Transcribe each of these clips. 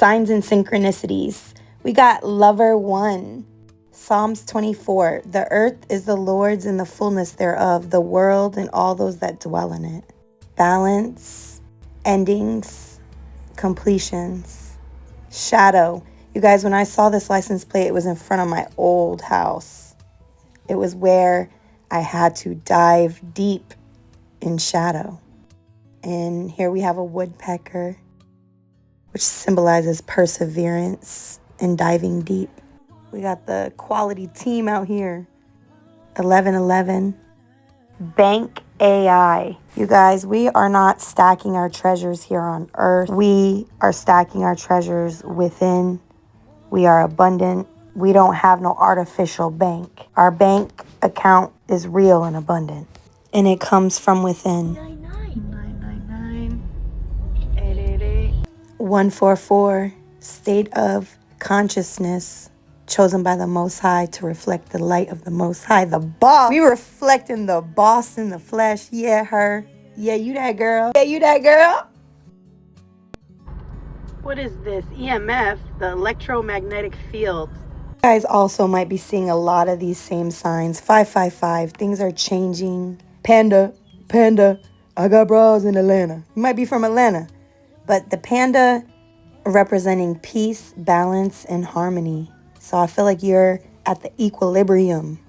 Signs and synchronicities. We got lover 1. Psalms 24. The earth is the Lord's and the fullness thereof, the world and all those that dwell in it. Balance, endings, completions. Shadow. You guys, when I saw this license plate, it was in front of my old house. It was where I had to dive deep in shadow. And here we have a woodpecker, which symbolizes perseverance and diving deep. We got the quality team out here. 1111. Bank AI. You guys, we are not stacking our treasures here on earth. We are stacking our treasures within. We are abundant. We don't have no artificial bank. Our bank account is real and abundant. And it comes from within. 144. State of consciousness chosen by the Most High to reflect the light of the Most High. The boss. We reflecting the boss in the flesh. Yeah, her. Yeah, you that girl. Yeah, you that girl. What is this? EMF, the electromagnetic field. You guys also might be seeing a lot of these same signs. 555. Things are changing. Panda. I got bras in Atlanta. You might be from Atlanta. But the panda representing peace, balance, and harmony. So I feel like you're at the equilibrium.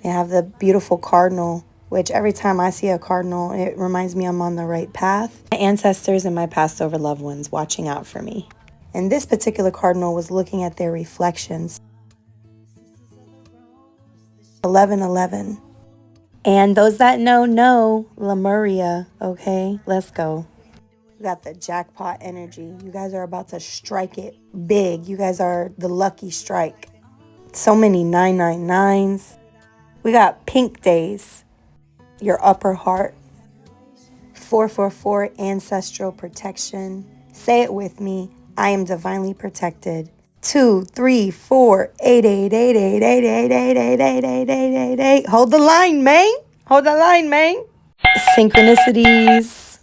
We have the beautiful cardinal, which every time I see a cardinal, it reminds me I'm on the right path. My ancestors and my passed over loved ones watching out for me. And this particular cardinal was looking at their reflections. 1111. And those that know Lemuria, okay? Let's go. We got the jackpot energy. You guys are about to strike it big. You guys are the lucky strike. So many 999s. We got pink days. Your upper heart. 444 ancestral protection. Say it with me. I am divinely protected. 2, 3, 4, 8, 8, 8, 8, 8, 8, 8, 8, 8, 8, 8, 8, 8. Hold the line, man. Hold the line, man. Synchronicities.